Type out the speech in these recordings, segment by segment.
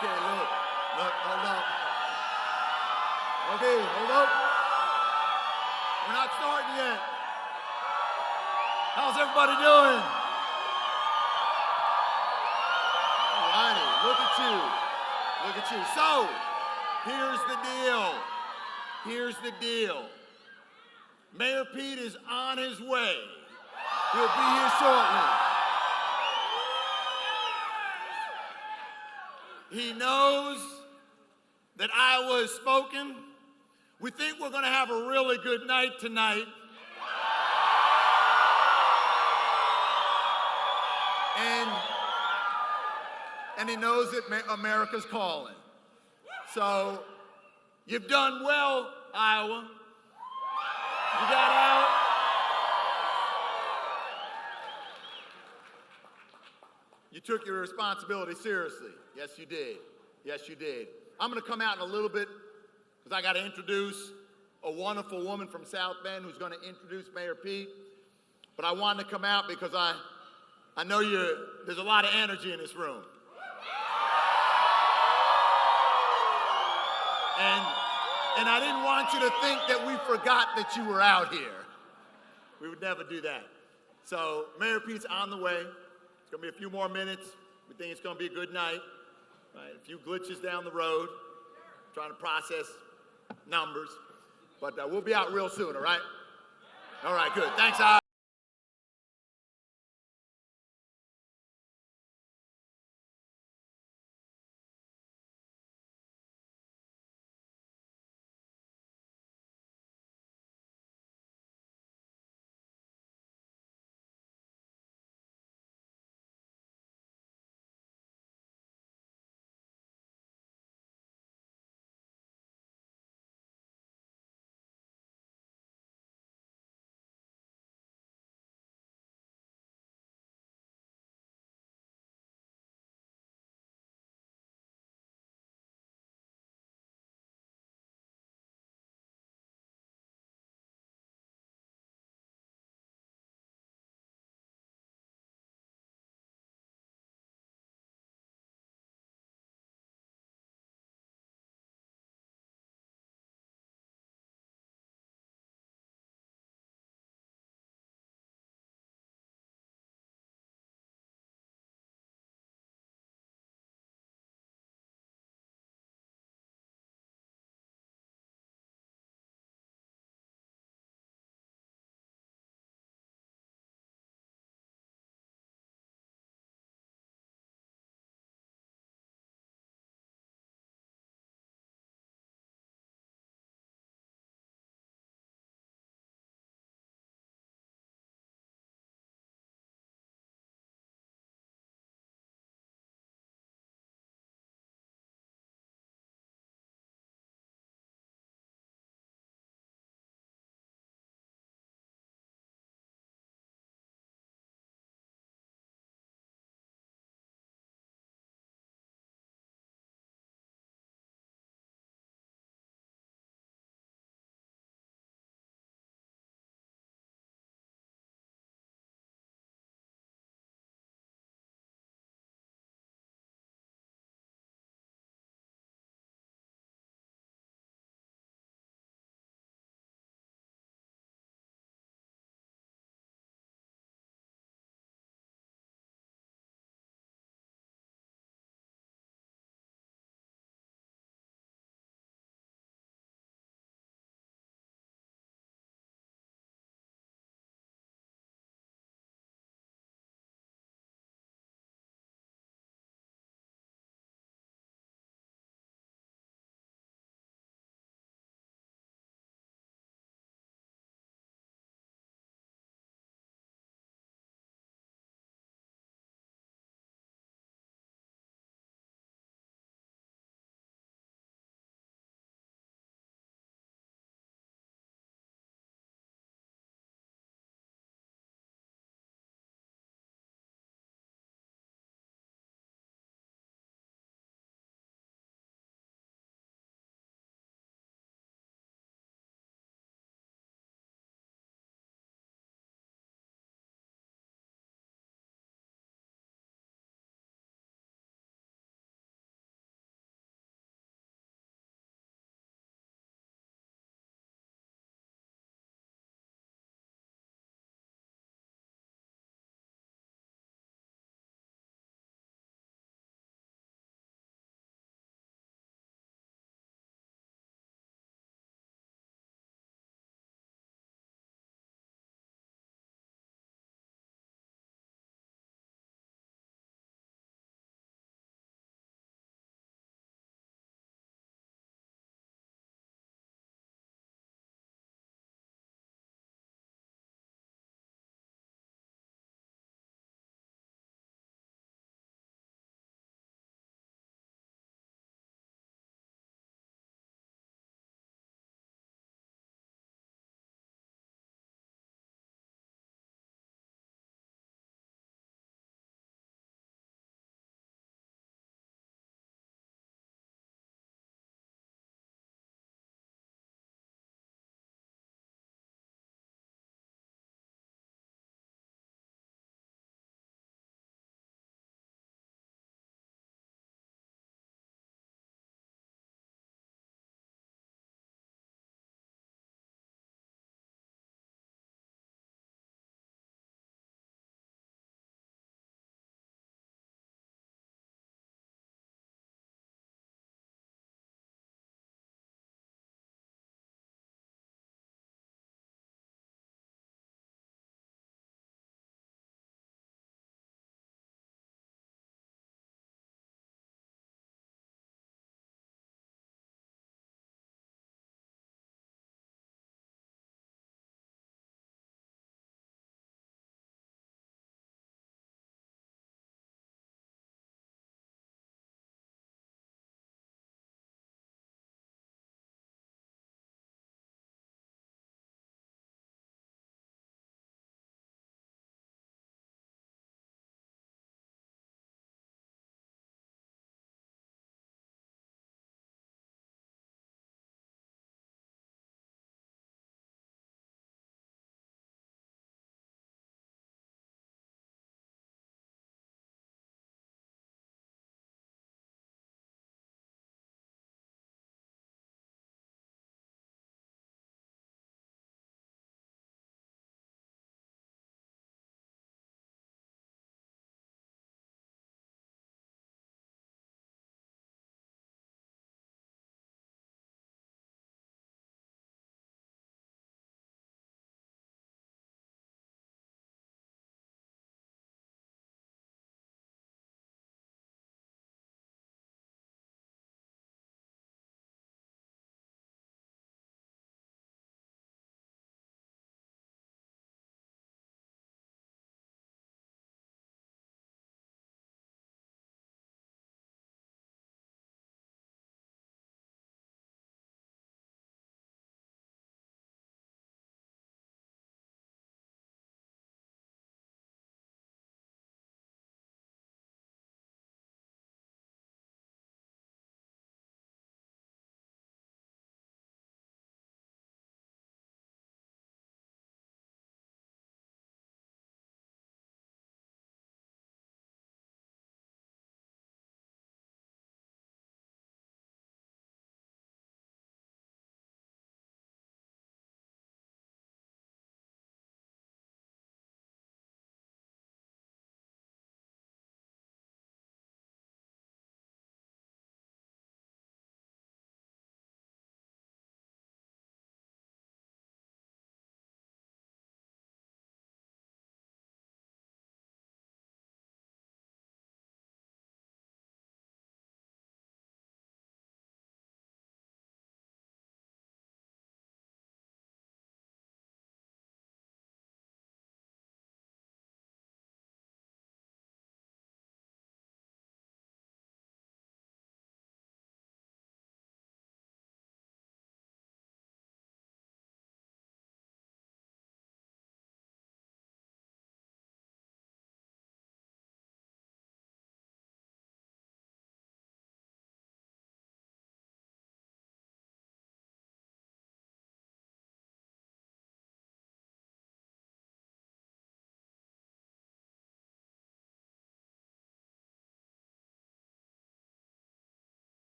Okay, look, hold up. Okay, hold up. We're not starting yet. How's everybody doing? All righty, look at you. Look at you. So, here's the deal. Here's the deal. Mayor Pete is on his way. He'll be here shortly. He knows that Iowa has spoken. We think we're going to have a really good night tonight. And he knows that America's calling. So, you've done well, Iowa. You got out. You took your responsibility seriously. Yes, you did. Yes, you did. I'm going to come out in a little bit because I got to introduce a wonderful woman from South Bend who's going to introduce Mayor Pete. But I wanted to come out because I know there's a lot of energy in this room. And I didn't want you to think that we forgot that you were out here. We would never do that. So Mayor Pete's on the way. It's going to be a few more minutes. We think it's going to be a good night. Right? A few glitches down the road, trying to process numbers. But we'll be out real soon, all right? All right, good. Thanks,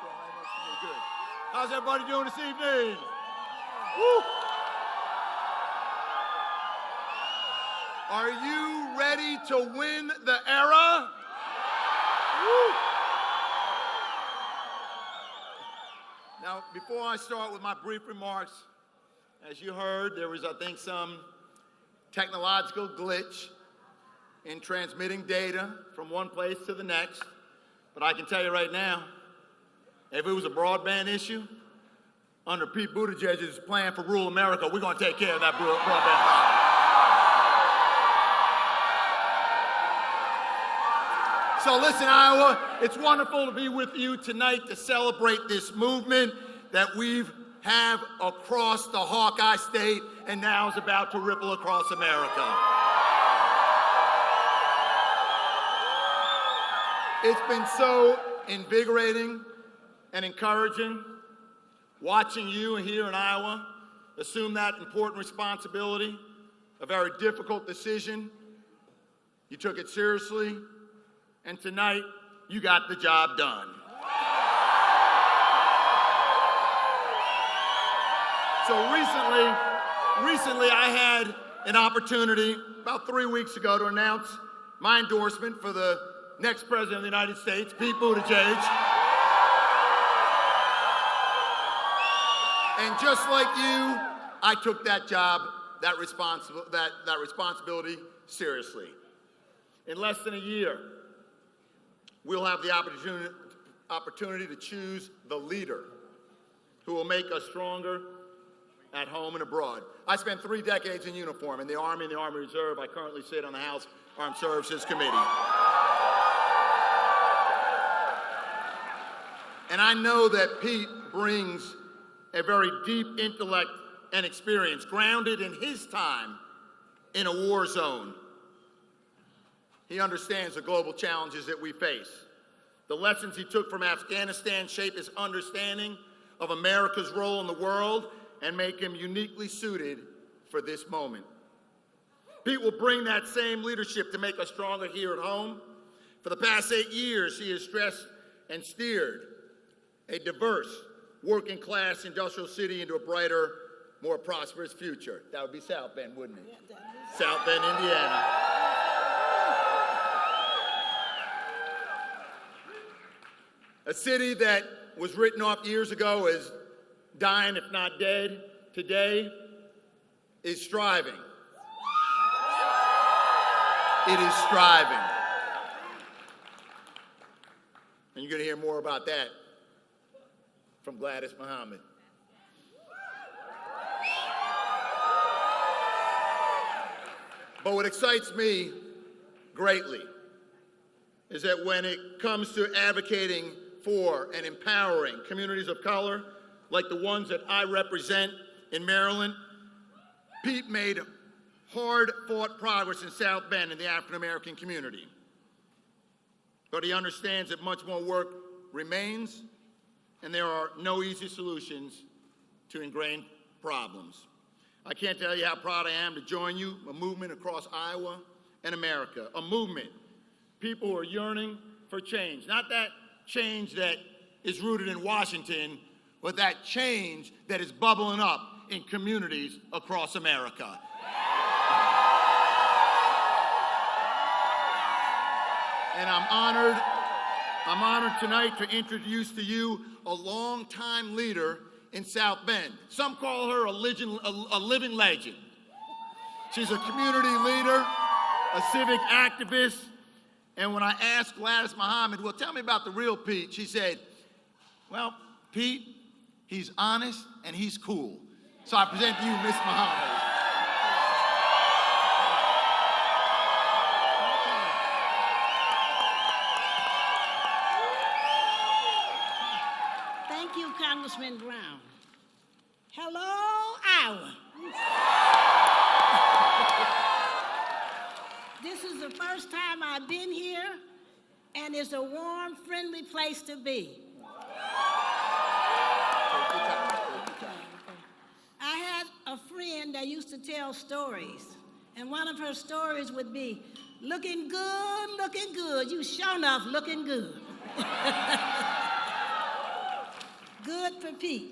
Good. How's everybody doing this evening? Woo! Are you ready to win the era? Woo! Now, before I start with my brief remarks, as you heard, there was, I think, some technological glitch in transmitting data from one place to the next. But I can tell you right now, if it was a broadband issue, under Pete Buttigieg's plan for rural America, we're going to take care of that broadband problem. So listen, Iowa, it's wonderful to be with you tonight to celebrate this movement that we have across the Hawkeye State and now is about to ripple across America. It's been so invigorating and encouraging watching you here in Iowa assume that important responsibility, a very difficult decision. You took it seriously, and tonight you got the job done. So recently I had an opportunity about 3 weeks ago to announce my endorsement for the next president of the United States, Pete Buttigieg. And just like you, I took that job, that responsibility seriously. In less than a year, we'll have the opportunity to choose the leader who will make us stronger at home and abroad. I spent 3 decades in uniform in the Army and the Army Reserve. I currently sit on the House Armed Services Committee. And I know that Pete brings a very deep intellect and experience, grounded in his time in a war zone. He understands the global challenges that we face. The lessons he took from Afghanistan shape his understanding of America's role in the world and make him uniquely suited for this moment. Pete will bring that same leadership to make us stronger here at home. For the past 8 years, he has stressed and steered a diverse, working-class industrial city into a brighter, more prosperous future. That would be South Bend, wouldn't it? Yeah, South Bend, Indiana. A city that was written off years ago as dying, if not dead, today is striving. It is striving. And you're going to hear more about that from Gladys Muhammad. But what excites me greatly is that when it comes to advocating for and empowering communities of color, like the ones that I represent in Maryland, Pete made hard-fought progress in South Bend in the African-American community. But he understands that much more work remains, and there are no easy solutions to ingrained problems. I can't tell you how proud I am to join you, a movement across Iowa and America, a movement, people who are yearning for change, not that change that is rooted in Washington, but that change that is bubbling up in communities across America. And I'm honored tonight to introduce to you a longtime leader in South Bend. Some call her a living legend. She's a community leader, a civic activist, and when I asked Gladys Muhammad, well, tell me about the real Pete, she said, well, Pete, he's honest and he's cool. So I present to you Miss Muhammad. Thank you, Congressman Brown. Hello, Iowa. This is the first time I've been here, and it's a warm, friendly place to be. I had a friend that used to tell stories, and one of her stories would be, looking good, you sure enough looking good. Good for Pete.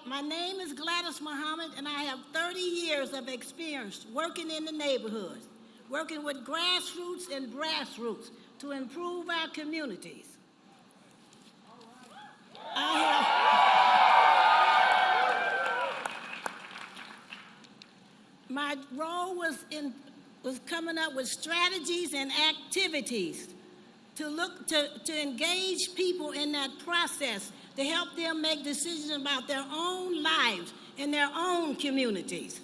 My name is Gladys Muhammad, and I have 30 years of experience working in the neighborhoods, working with grassroots and grassroots to improve our communities. My role was coming up with strategies and activities to engage people in that process, to help them make decisions about their own lives and their own communities.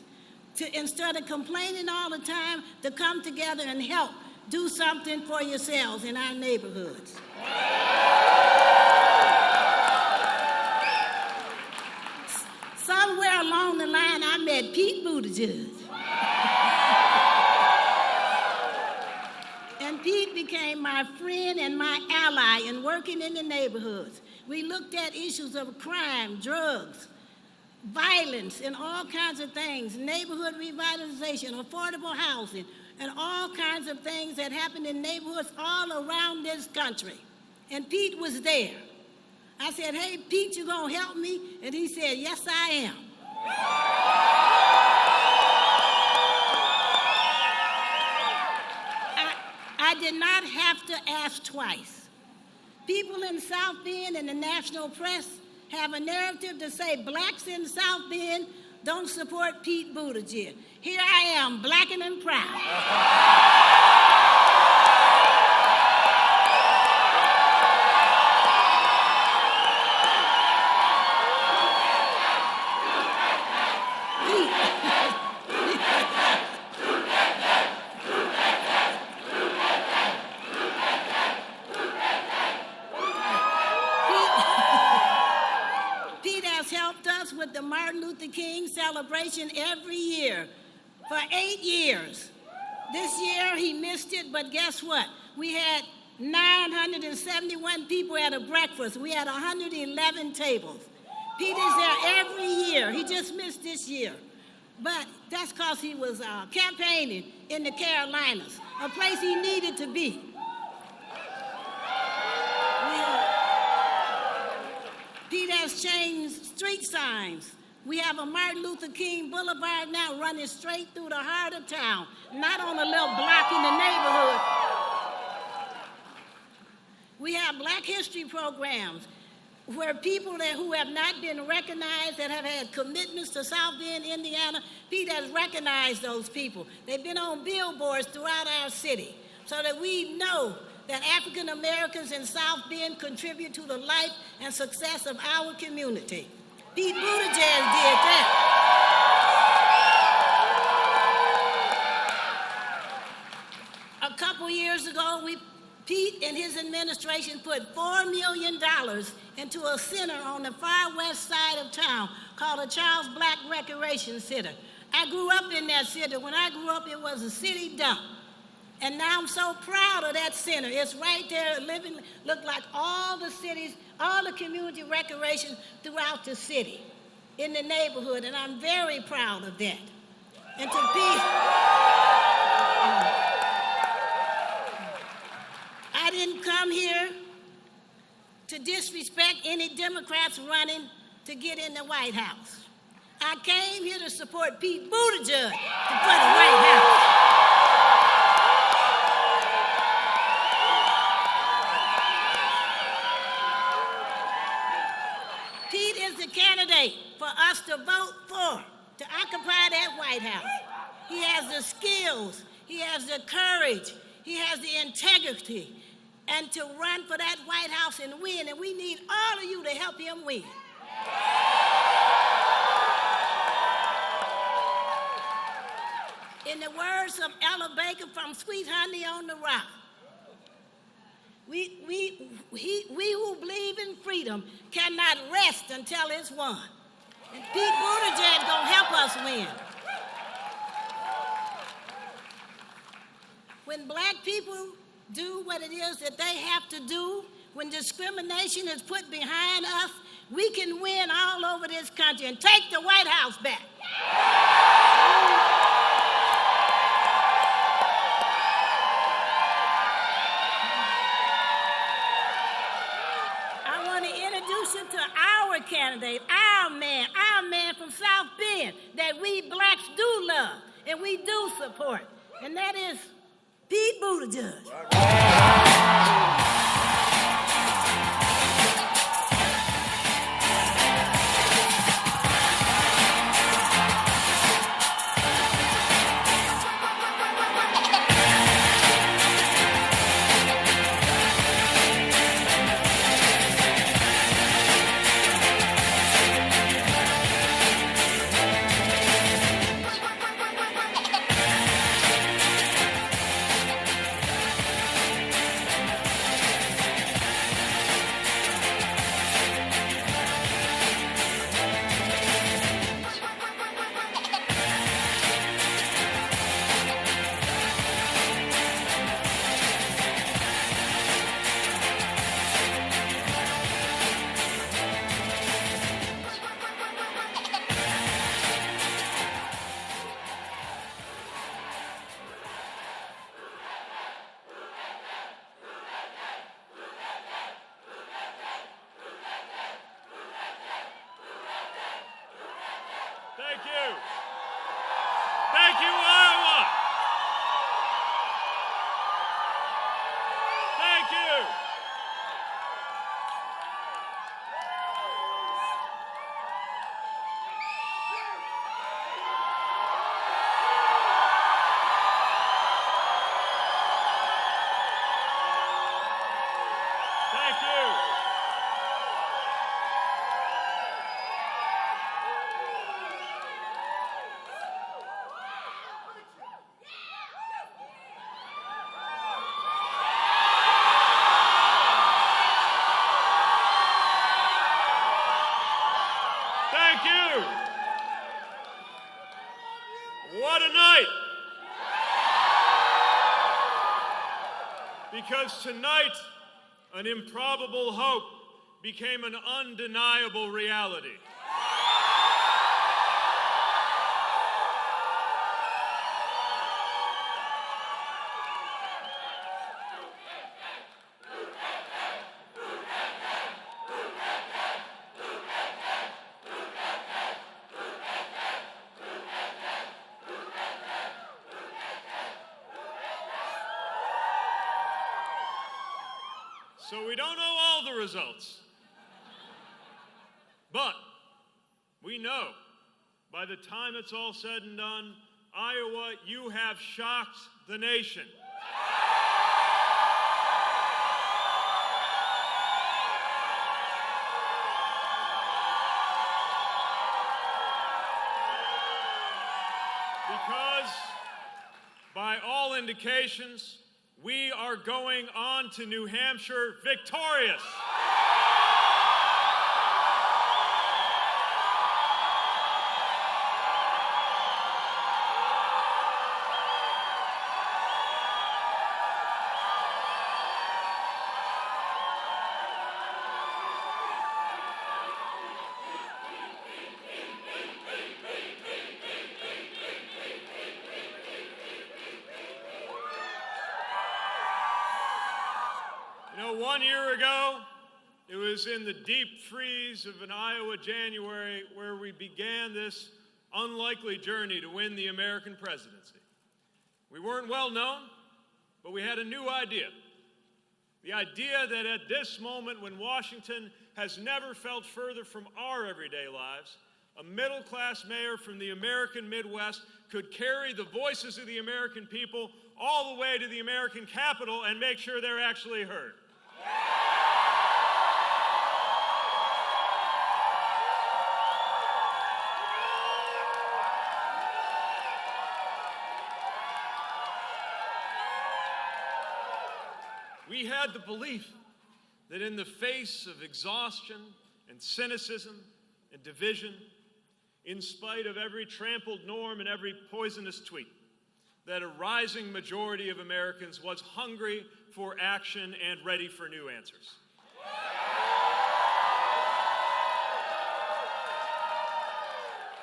Instead of complaining all the time, to come together and help do something for yourselves in our neighborhoods. Somewhere along the line, I met Pete Buttigieg. And Pete became my friend and my ally in working in the neighborhoods. We looked at issues of crime, drugs, violence, and all kinds of things, neighborhood revitalization, affordable housing, and all kinds of things that happen in neighborhoods all around this country. And Pete was there. I said, hey, Pete, you gonna help me? And he said, yes, I am. I did not have to ask twice. People in South Bend and the national press have a narrative to say blacks in South Bend don't support Pete Buttigieg. Here I am, black and proud. With the Martin Luther King celebration every year for 8 years. This year he missed it, but guess what? We had 971 people at a breakfast. We had 111 tables. Pete is there every year. He just missed this year. But that's because he was campaigning in the Carolinas, a place he needed to be. Pete has changed street signs. We have a Martin Luther King Boulevard now running straight through the heart of town, not on a little block in the neighborhood. We have Black History programs where people who have not been recognized, that have had commitments to South Bend, Indiana, Pete has recognized those people. They've been on billboards throughout our city so that we know that African Americans in South Bend contribute to the life and success of our community. Pete Buttigieg did that. A couple years ago, Pete and his administration put $4 million into a center on the far west side of town called the Charles Black Recreation Center. I grew up in that center. When I grew up, it was a city dump. And now I'm so proud of that center. It's right there, look like all the cities, all the community recreation throughout the city, in the neighborhood, and I'm very proud of that. And to Pete, I didn't come here to disrespect any Democrats running to get in the White House. I came here to support Pete Buttigieg for the White House. Candidate for us to vote for, to occupy that White House. He has the skills, he has the courage, he has the integrity, and to run for that White House and win, and we need all of you to help him win. In the words of Ella Baker from Sweet Honey on the Rock, we who believe in freedom cannot rest until it's won. And Pete Buttigieg gonna help us win. When black people do what it is that they have to do, when discrimination is put behind us, we can win all over this country and take the White House back. our candidate, our man from South Bend that we blacks do love and we do support, and that is Pete Buttigieg. Thank you. Thank you, Iowa. Thank you. Thank you. Thank you. What a night. Because tonight, an improbable hope became an undeniable reality. So we don't know all the results. But we know by the time it's all said and done, Iowa, you have shocked the nation. Because by all indications, we are going on to New Hampshire victorious. You know, 1 year ago, it was in the deep freeze of an Iowa January where we began this unlikely journey to win the American presidency. We weren't well known, but we had a new idea. The idea that at this moment when Washington has never felt further from our everyday lives, a middle-class mayor from the American Midwest could carry the voices of the American people all the way to the American Capitol and make sure they're actually heard. We had the belief that in the face of exhaustion and cynicism and division, in spite of every trampled norm and every poisonous tweet, that a rising majority of Americans was hungry for action and ready for new answers.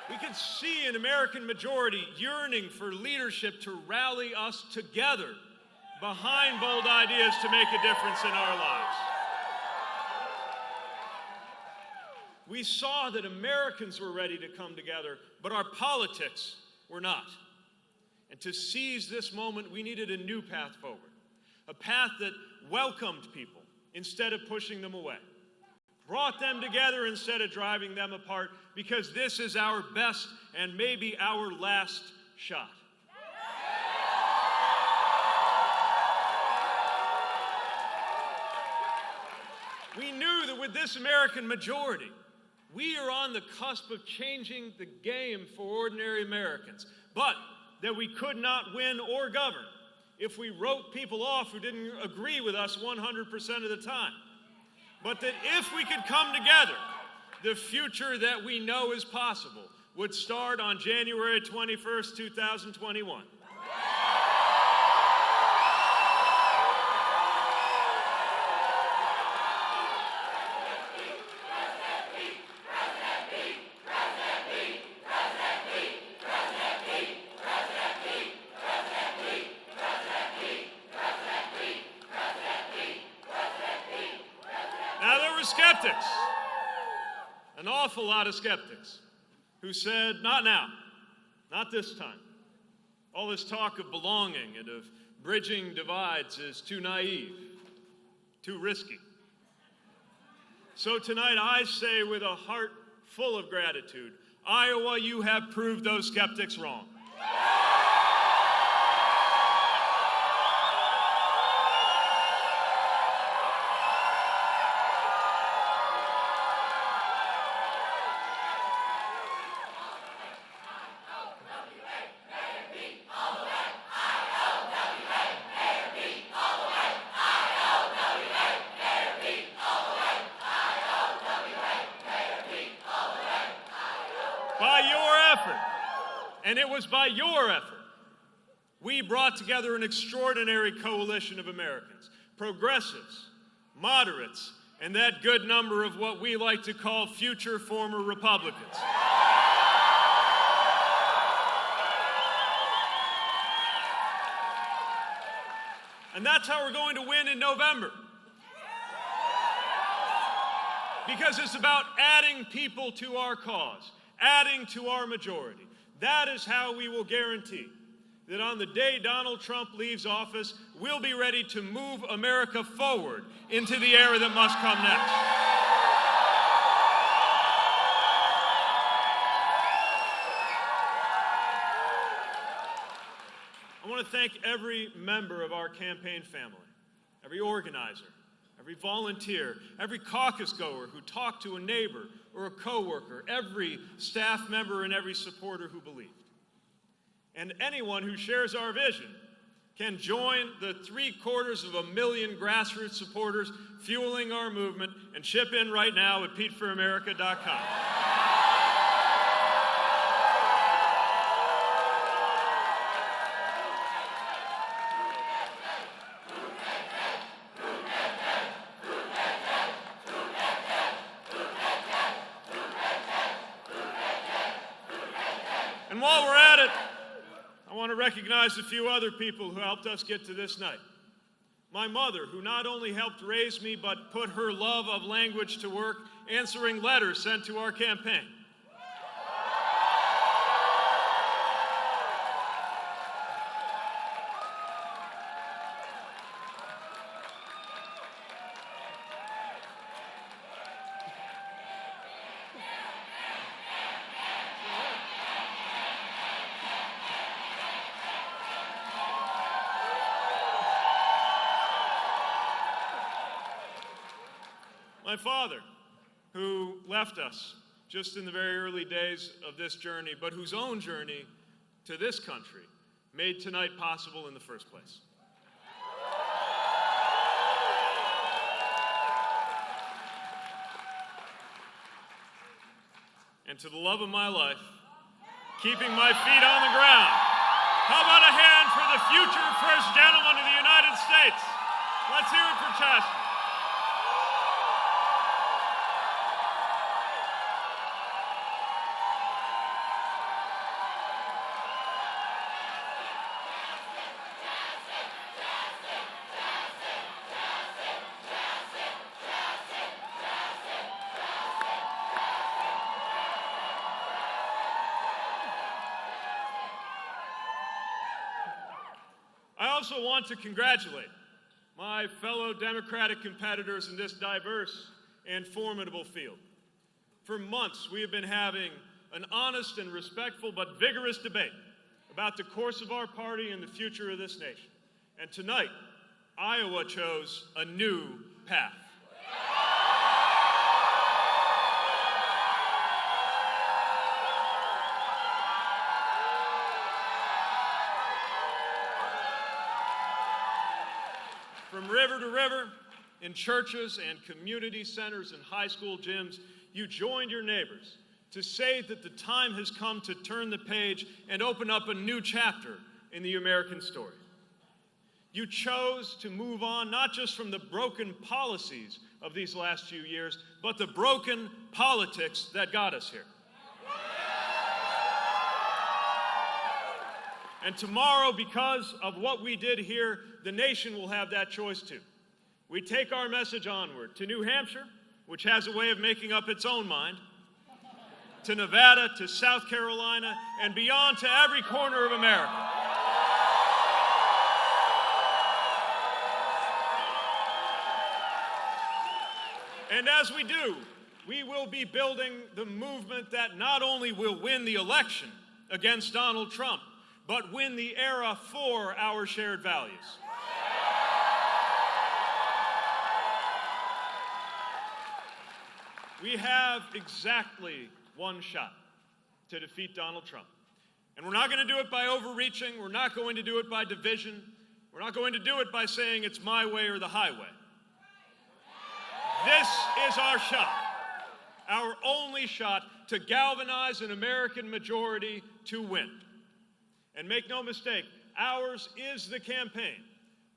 We could see an American majority yearning for leadership to rally us together behind bold ideas to make a difference in our lives. We saw that Americans were ready to come together, but our politics were not. And to seize this moment, we needed a new path forward, a path that welcomed people instead of pushing them away, brought them together instead of driving them apart, because this is our best and maybe our last shot. We knew that with this American majority, we are on the cusp of changing the game for ordinary Americans, but that we could not win or govern if we wrote people off who didn't agree with us 100% of the time. But that if we could come together, the future that we know is possible would start on January 21st, 2021. Now, there were skeptics, an awful lot of skeptics, who said, not now, not this time. All this talk of belonging and of bridging divides is too naive, too risky. So tonight I say with a heart full of gratitude, Iowa, you have proved those skeptics wrong. By your effort, and it was by your effort, we brought together an extraordinary coalition of Americans, progressives, moderates, and that good number of what we like to call future former Republicans. And that's how we're going to win in November. Because it's about adding people to our cause, adding to our majority. That is how we will guarantee that on the day Donald Trump leaves office, we'll be ready to move America forward into the era that must come next. I want to thank every member of our campaign family, every organizer, every volunteer, every caucus goer who talked to a neighbor or a coworker, every staff member and every supporter who believed. And anyone who shares our vision can join the 750,000 grassroots supporters fueling our movement and chip in right now at PeteForAmerica.com. And while we're at it, I want to recognize a few other people who helped us get to this night. My mother, who not only helped raise me, but put her love of language to work answering letters sent to our campaign. My father, who left us just in the very early days of this journey, but whose own journey to this country made tonight possible in the first place. And to the love of my life, keeping my feet on the ground, how about a hand for the future First Gentleman of the United States? Let's hear it for Chester. also want to congratulate my fellow Democratic competitors in this diverse and formidable field. For months, we have been having an honest and respectful but vigorous debate about the course of our party and the future of this nation. And tonight, Iowa chose a new path. From river to river, in churches and community centers and high school gyms, you joined your neighbors to say that the time has come to turn the page and open up a new chapter in the American story. You chose to move on not just from the broken policies of these last few years, but the broken politics that got us here. And tomorrow, because of what we did here, the nation will have that choice too. We take our message onward to New Hampshire, which has a way of making up its own mind, to Nevada, to South Carolina, and beyond to every corner of America. And as we do, we will be building the movement that not only will win the election against Donald Trump, but win the era for our shared values. We have exactly one shot to defeat Donald Trump. And we're not going to do it by overreaching. We're not going to do it by division. We're not going to do it by saying it's my way or the highway. This is our shot, our only shot to galvanize an American majority to win. And make no mistake, ours is the campaign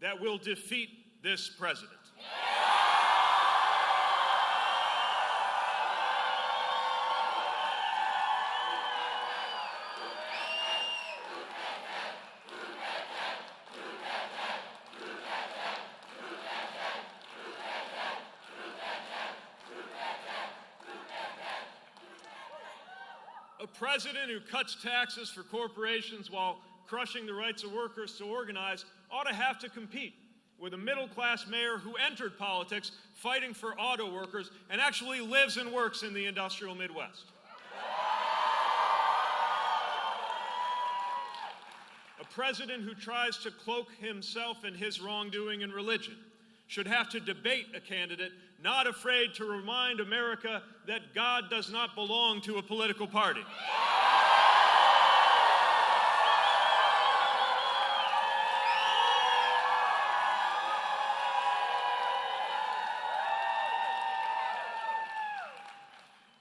that will defeat this president. A president who cuts taxes for corporations while crushing the rights of workers to organize ought to have to compete with a middle-class mayor who entered politics fighting for auto workers and actually lives and works in the industrial Midwest. A president who tries to cloak himself and his wrongdoing in religion should have to debate a candidate not afraid to remind America that God does not belong to a political party.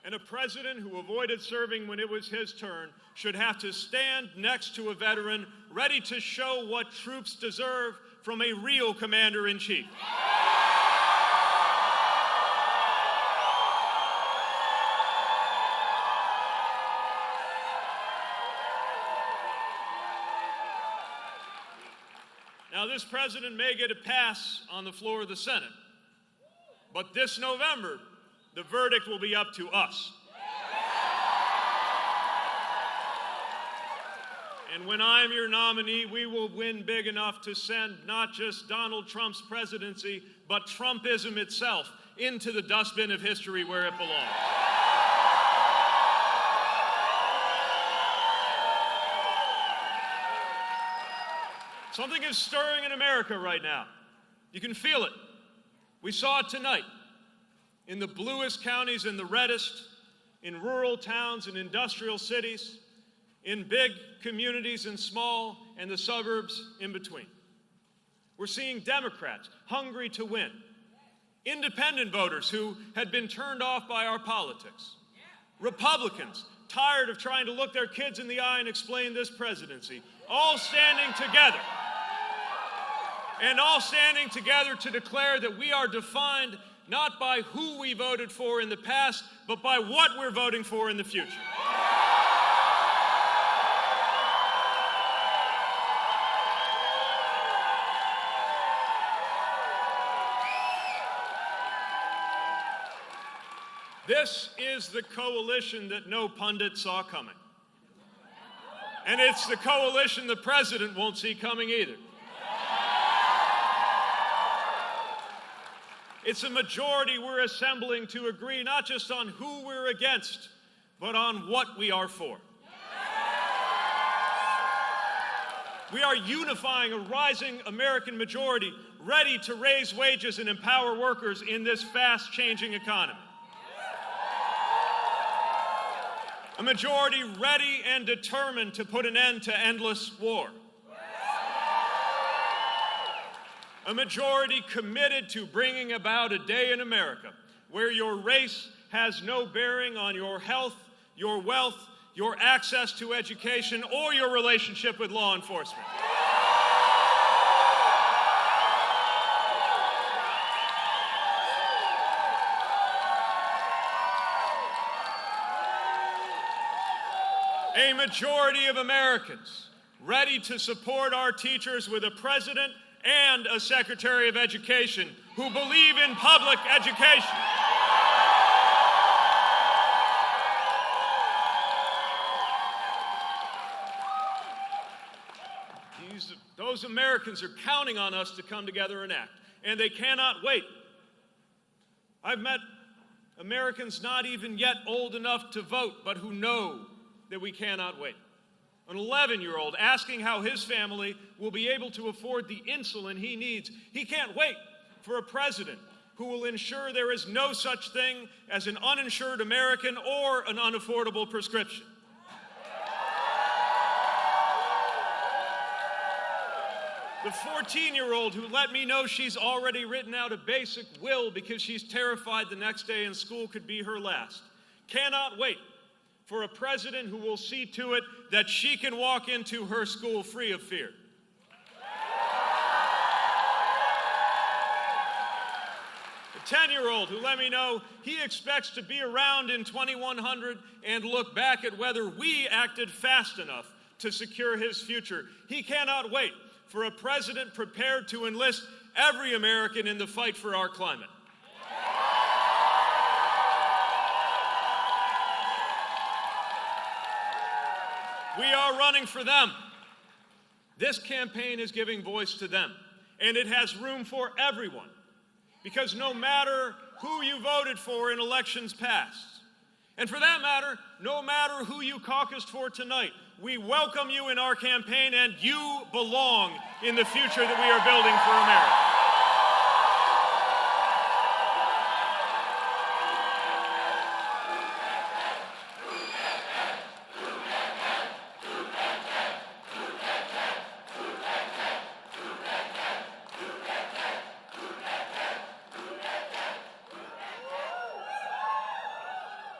And a president who avoided serving when it was his turn should have to stand next to a veteran ready to show what troops deserve from a real commander-in-chief. Now, this president may get a pass on the floor of the Senate, but this November, the verdict will be up to us. And when I'm your nominee, we will win big enough to send not just Donald Trump's presidency, but Trumpism itself into the dustbin of history where it belongs. Something is stirring in America right now. You can feel it. We saw it tonight. In the bluest counties and the reddest, in rural towns and industrial cities, in big communities and small, and the suburbs in between. We're seeing Democrats hungry to win, independent voters who had been turned off by our politics, Republicans tired of trying to look their kids in the eye and explain this presidency, all standing together. And all standing together to declare that we are defined not by who we voted for in the past, but by what we're voting for in the future. This is the coalition that no pundit saw coming. And it's the coalition the president won't see coming either. It's a majority we're assembling to agree not just on who we're against, but on what we are for. We are unifying a rising American majority ready to raise wages and empower workers in this fast-changing economy. A majority ready and determined to put an end to endless war. A majority committed to bringing about a day in America where your race has no bearing on your health, your wealth, your access to education, or your relationship with law enforcement. A majority of Americans ready to support our teachers with a president and a Secretary of Education who believe in public education. Those Americans are counting on us to come together and act, and they cannot wait. I've met Americans not even yet old enough to vote, but who know that we cannot wait. An 11-year-old asking how his family will be able to afford the insulin he needs. He can't wait for a president who will ensure there is no such thing as an uninsured American or an unaffordable prescription. The 14-year-old who let me know she's already written out a basic will because she's terrified the next day in school could be her last. Cannot wait for a president who will see to it that she can walk into her school free of fear. The 10-year-old who let me know he expects to be around in 2100 and look back at whether we acted fast enough to secure his future. He cannot wait for a president prepared to enlist every American in the fight for our climate. We are running for them. This campaign is giving voice to them, and it has room for everyone, because no matter who you voted for in elections past, and for that matter, no matter who you caucused for tonight, we welcome you in our campaign, and you belong in the future that we are building for America.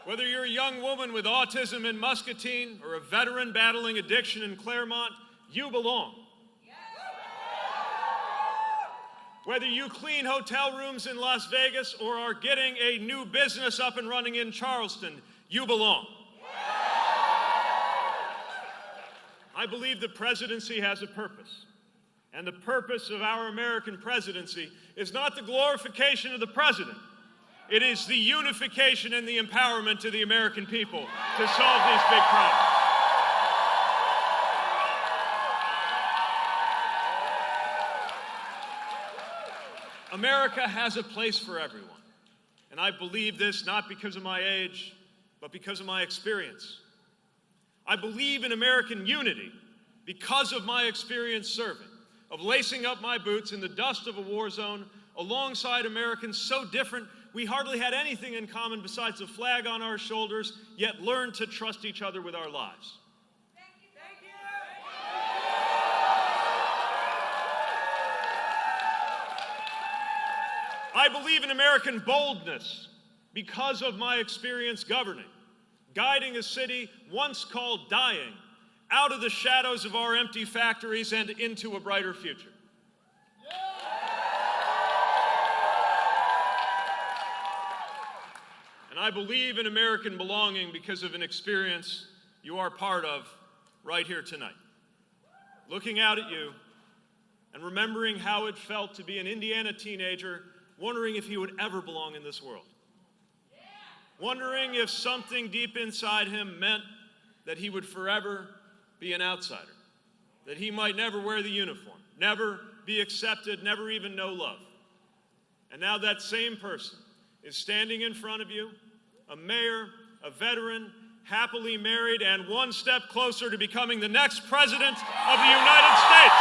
Whether you're a young woman with autism in Muscatine or a veteran battling addiction in Claremont, you belong. Whether you clean hotel rooms in Las Vegas or are getting a new business up and running in Charleston, you belong. I believe the presidency has a purpose. And the purpose of our American presidency is not the glorification of the president. It is the unification and the empowerment to the American people to solve these big problems. America has a place for everyone. And I believe this not because of my age, but because of my experience. I believe in American unity because of my experience serving, of lacing up my boots in the dust of a war zone alongside Americans so different we hardly had anything in common besides a flag on our shoulders, yet learned to trust each other with our lives. Thank you. I believe in American boldness because of my experience governing, guiding a city once called dying out of the shadows of our empty factories and into a brighter future. And I believe in American belonging because of an experience you are part of right here tonight. Looking out at you and remembering how it felt to be an Indiana teenager, wondering if he would ever belong in this world. Wondering if something deep inside him meant that he would forever be an outsider, that he might never wear the uniform, never be accepted, never even know love. And now that same person is standing in front of you, a mayor, a veteran, happily married, and one step closer to becoming the next president of the United States.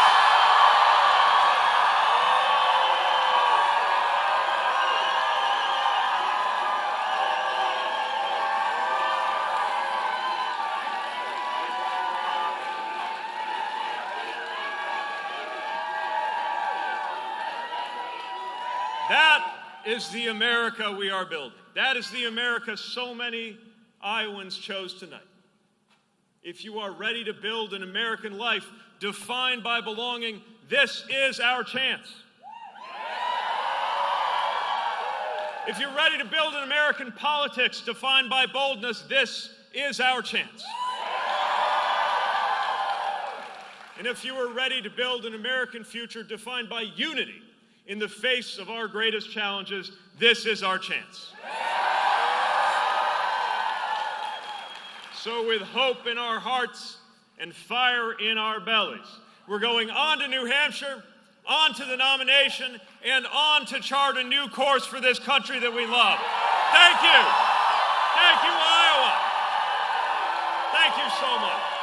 That is the America we are building. That is the America so many Iowans chose tonight. If you are ready to build an American life defined by belonging, this is our chance. If you're ready to build an American politics defined by boldness, this is our chance. And if you are ready to build an American future defined by unity in the face of our greatest challenges, this is our chance. So with hope in our hearts and fire in our bellies, we're going on to New Hampshire, on to the nomination, and on to chart a new course for this country that we love. Thank you. Thank you, Iowa. Thank you so much.